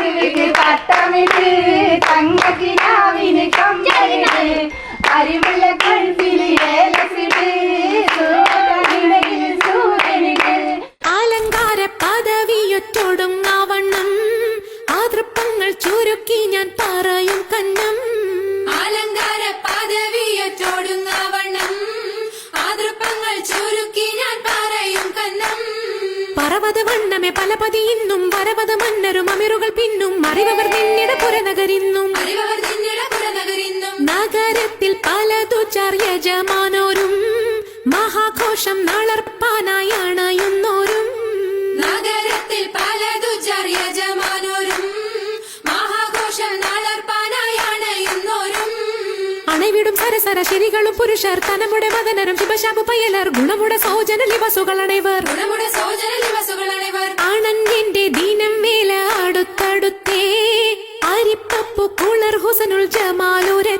അറിവിക്ക് പട്ടമിട്ട് തങ്കക്കിനാവിന് കമ്പലിട്ട് അരിമുള്ള കഴുത്തിൽ ഏലസിട്ട് സൂര്യനിട്ട് അലങ്കാര പദവിയൊറ്റൊടുങ്ങാവണ്ണം ആതൃപ്പങ്ങൾ ചുരുക്കി ഞാൻ പറയും കന്നം. അലങ്കാര പദവിയൊറ്റൊടുങ്ങാവണ്ണം ആതൃപ്പങ്ങൾ ചുരുക്കി ഞാൻ പറയും കന്നം. പറവത് വണ്ണമേ പലപതി ഇന്നും വരവത് മന്നരും അമിറുകൾ പിന്നും അറിവർ നിന്നിട പുരനഗരിന്നും നഗരത്തിൽ പലതു ചാർയജമാനോരും മഹാഘോഷം നളർപ്പാനായി അണയുന്നോരും. നഗരത്തിൽ പലതു ചാർയജമാനോരും മഹാഘോഷം നളർപ്പാനായി അണയുന്നോരും. അണവിടും സരസര ശരികളും പുരുഷർ തനമുടെ മദനരും ശിവശാപു പയലർ ഗുണമുട സൗജന ലിവസുകളണൈവർ ആണന്റെ ദീനം വേല അടുത്തടുത്തേ അരിപ്പപ്പു കുളർ ഹുസനുൽ ജമാലൂരെ